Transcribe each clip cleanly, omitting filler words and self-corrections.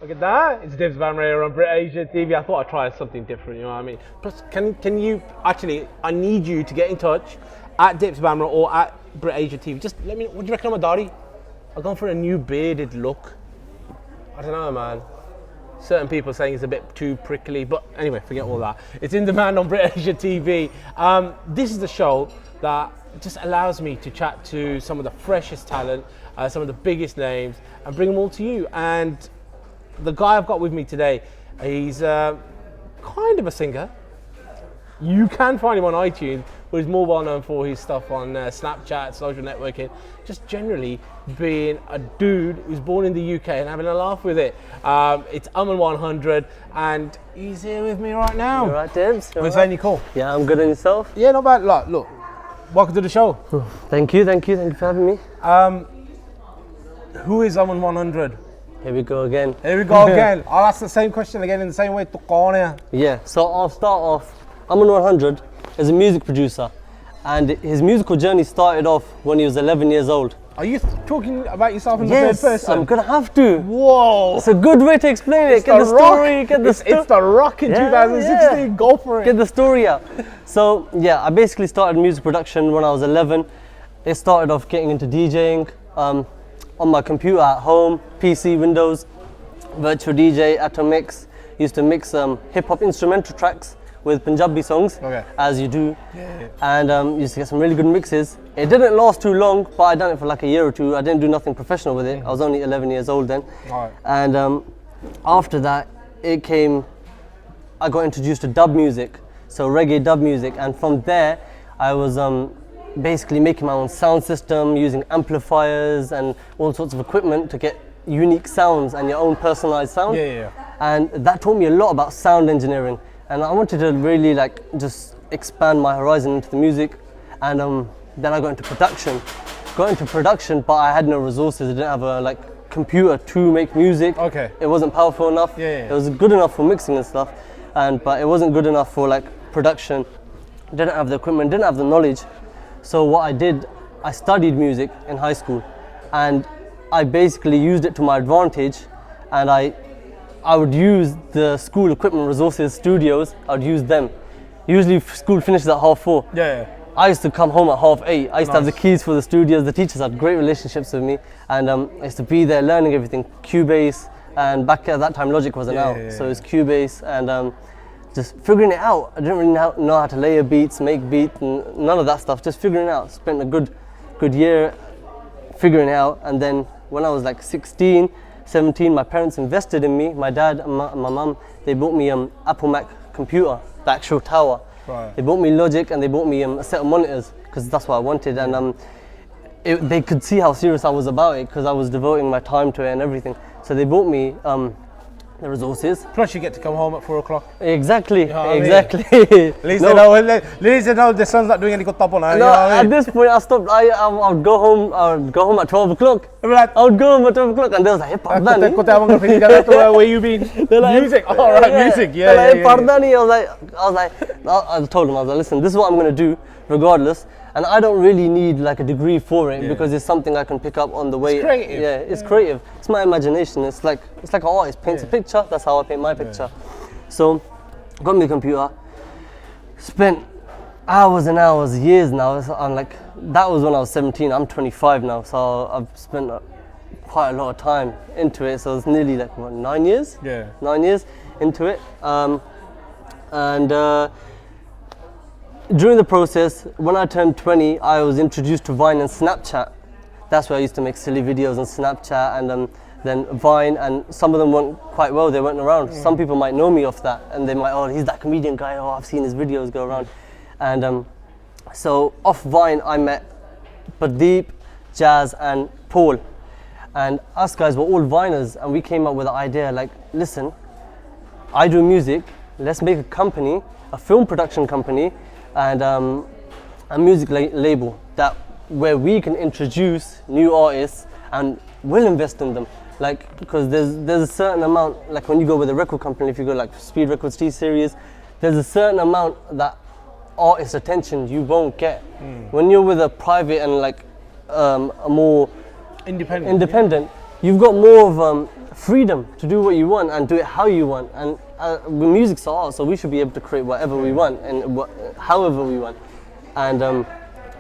Look at that. It's Dibs Bhamrah here on Brit Asia TV. I thought I'd try something different, you know what I mean? Plus, can you, actually, I need you to get in touch at Dibs Bhamrah or at Brit Asia TV. Just let me know, what do you reckon on my daddy? I've gone for a new bearded look. I don't know, man. Certain people saying it's a bit too prickly, but anyway, forget all that. It's in demand on Brit Asia TV. This is the show that just allows me to chat to some of the freshest talent, some of the biggest names, and bring them all to you. And the guy I've got with me today, he's kind of a singer. You can find him on iTunes, but he's more well known for his stuff on Snapchat, social networking, just generally being a dude who's born in the UK and having a laugh with it. It's Aman 100, and he's here with me right now. You alright, Dibs? What's saying, you cool? Yeah, I'm good. And yourself? Yeah, not bad. Look, welcome to the show. Thank you for having me. Who is Aman 100? Here we go again. Here we go again. I'll ask the same question again in the same way. Yeah, so I'll start off. Aman 100 is a music producer, and his musical journey started off when he was 11 years old. Are you talking about yourself in the Yes, third person? I'm gonna have to. Whoa! It's a good way to explain it. Get the story. It's the Rock in 2016. Yeah. Go for it. Get the story out. So yeah, I basically started music production when I was 11. It started off getting into DJing on my computer at home, PC, Windows, virtual DJ, Atomix. Used to mix hip hop instrumental tracks with Punjabi songs, as you do, and used to get some really good mixes. It didn't last too long, but I done it for like a year or two. I didn't do nothing professional with it. I was only 11 years old then, and after that, I got introduced to dub music, so reggae dub music, and from there, I was basically making my own sound system, using amplifiers and all sorts of equipment to get unique sounds and your own personalized sound. And that taught me a lot about sound engineering. And I wanted to really just expand my horizon into the music, and then I got into production. But I had no resources. I didn't have a computer to make music. It wasn't powerful enough. It was good enough for mixing and stuff, but it wasn't good enough for production. Didn't have the equipment, didn't have the knowledge. So what I did, I studied music in high school, and I basically used it to my advantage, and I would use the school equipment resources, studios, I would use them. Usually school finishes at 4:30. I used to come home at 8:30. I used to have the keys for the studios. The teachers had great relationships with me, and I used to be there learning everything, Cubase, and back at that time Logic wasn't out, so it was Cubase, and just figuring it out. I didn't really know how to layer beats, make beats, and none of that stuff, just figuring it out. Spent a good year figuring it out, and then when I was 16, 17, my parents invested in me. My dad and my mum, they bought me Apple Mac computer, the actual tower. They bought me Logic, and they bought me a set of monitors, because that's what I wanted, and they could see how serious I was about it, because I was devoting my time to it and everything. So they bought me the resources. Plus you get to come home at 4 o'clock. Exactly, you know exactly. At least they know the sun's not doing any good top on. No, you know at this point I stopped. I would go home at 12 o'clock. I would go home at 12 o'clock, and they was like, "Hey, where you been?" Music. All right, music. I told them, I was like, "Listen, this is what I'm gonna do, regardless." And I don't really need a degree for it, because it's something I can pick up on the way. It's creative. Yeah, it's creative. It's my imagination. It's like an artist paints a picture. That's how I paint my picture. So, got me a computer. Spent hours and hours, years now. I'm that was when I was 17. I'm 25 now, so I've spent quite a lot of time into it. So it's nearly 9 years. 9 years into it, during the process, when I turned 20, I was introduced to Vine and Snapchat. That's where I used to make silly videos on Snapchat, and then Vine, and some of them went quite well, they went around. Some people might know me off that, and they might, oh, he's that comedian guy, oh, I've seen his videos go around. And so off Vine, I met Pradeep, Jazz, and Paul. And us guys were all Viners, and we came up with the idea, listen, I do music, let's make a company, a film production company, and a music label where we can introduce new artists, and we'll invest in them. Because there's a certain amount, when you go with a record company, if you go Speed Records, T-Series, there's a certain amount that artist attention you won't get. When you're with a private and a more independent, you've got more of freedom to do what you want and do it how you want. And music's art, so we should be able to create whatever we want and however we want. And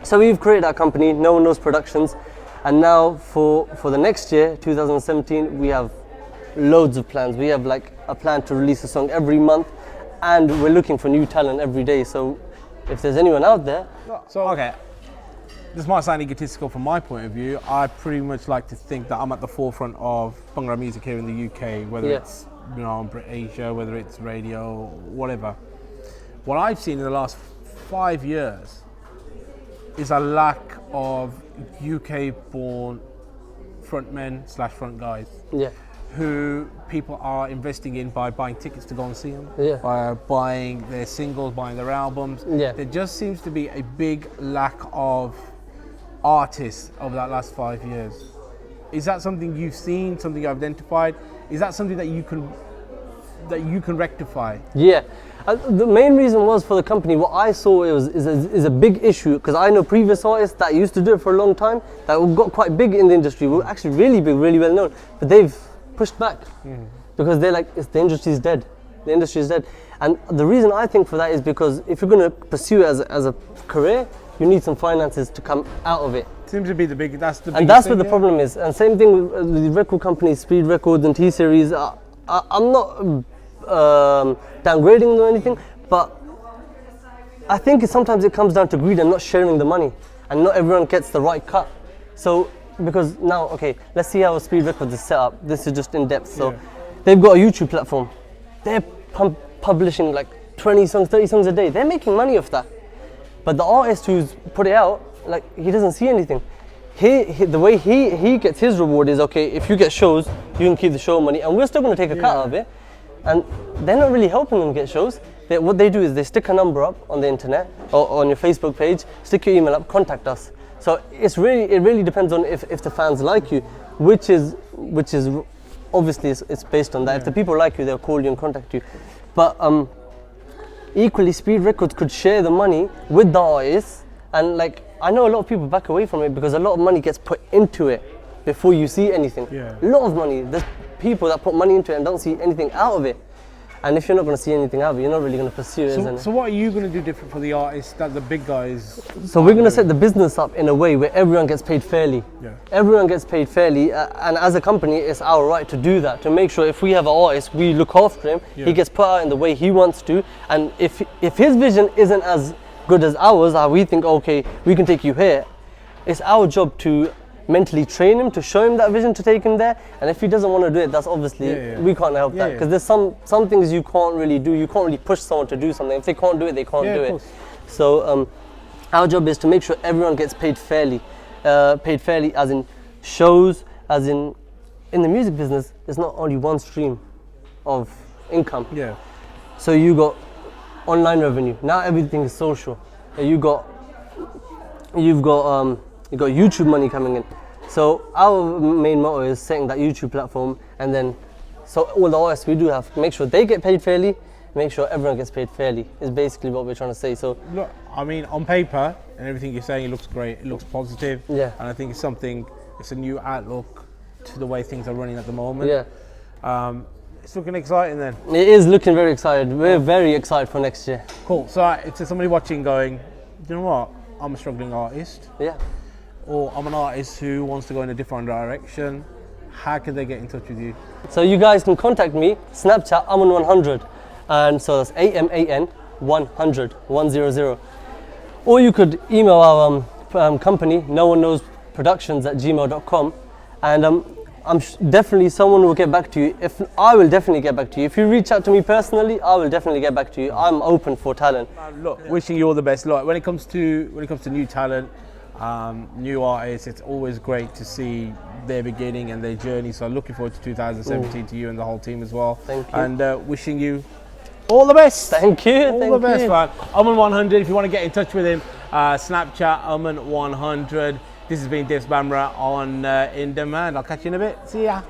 so we've created our company, No One Knows Productions, and now for the next year, 2017, we have loads of plans. We have like a plan to release a song every month, and we're looking for new talent every day. So if there's anyone out there. So, okay, this might sound egotistical from my point of view. I pretty much like to think that I'm at the forefront of Bhamrah music here in the UK, whether it's on Brit Asia, whether it's radio, whatever. What I've seen in the last 5 years is a lack of UK-born frontmen / front guys. Yeah. Who people are investing in by buying tickets to go and see them, by buying their singles, buying their albums. Yeah. There just seems to be a big lack of artists over that last 5 years. Is that something you've seen, something you've identified? Is that something that you can rectify? Yeah. The main reason was for the company, what I saw is a big issue, because I know previous artists that used to do it for a long time, that got quite big in the industry, were actually really big, really well known, but they've pushed back because they're like, the industry is dead. The industry is dead. And the reason I think for that is because if you're going to pursue it as a career, you need some finances to come out of it. Seems to be the big, that's the and that's where the problem is. And same thing with the record companies, Speed Records and T-Series. I'm not downgrading or anything, but I think sometimes it comes down to greed and not sharing the money, and not everyone gets the right cut. So because now, okay, let's see how Speed Records is set up. This is just in depth. So they've got a YouTube platform. They're publishing like 20 songs, 30 songs a day. They're making money off that. But the artist who's put it out, like, he doesn't see anything. The way he gets his reward is, okay, if you get shows, you can keep the show money, and we're still going to take a cut out of it. And they're not really helping them get shows. What they do is they stick a number up on the internet or on your Facebook page, stick your email up, contact us. So it really depends on if the fans like you, which is obviously it's based on that. If the people like you, they'll call you and contact you. But equally, Speed Records could share the money with the artists, and like, I know a lot of people back away from it because a lot of money gets put into it before you see anything. A lot of money. There's people that put money into it and don't see anything out of it. And if you're not going to see anything out of it, you're not really going to pursue it, isn't it? So what are you going to do different for the artists that the big guys? So we're going to set the business up in a way where everyone gets paid fairly. Everyone gets paid fairly, and as a company, it's our right to do that, to make sure if we have an artist, we look after him, he gets put out in the way he wants to, and if his vision isn't as good as ours, we think, okay, we can take you here, it's our job to mentally train him, to show him that vision, to take him there. And if he doesn't want to do it, that's obviously we can't help that, because there's some things you can't really do. You can't really push someone to do something. If they can't do it, they can't do it. So our job is to make sure everyone gets paid fairly as in shows, as in the music business. There's not only one stream of income. So you got online revenue. Now everything is social. You've got YouTube money coming in. So our main motto is setting that YouTube platform, and then so all the artists we do have, make sure they get paid fairly, make sure everyone gets paid fairly, is basically what we're trying to say. So look, I mean, on paper and everything you're saying, it looks great, it looks positive, and I think it's a new outlook to the way things are running at the moment. It's looking exciting then. It is looking very excited. We're very excited for next year. Cool. So it's somebody watching going, you know what, I'm a struggling artist. Or I'm an artist who wants to go in a different direction. How can they get in touch with you? So you guys can contact me, Snapchat, Aman100. And so that's AMAN 100, 100. Or you could email our company, No One Knows Productions @gmail.com. And definitely someone will get back to you. I will definitely get back to you. If you reach out to me personally, I will definitely get back to you. I'm open for talent. Look, wishing you all the best. Look, when it comes to new talent, new artists, it's always great to see their beginning and their journey. So looking forward to 2017 to you and the whole team as well. Thank you. And wishing you all the best. Thank you. All the best, man. Aman100, if you want to get in touch with him, Snapchat, Aman100. This has been Bhamrah on In Demand. I'll catch you in a bit. See ya.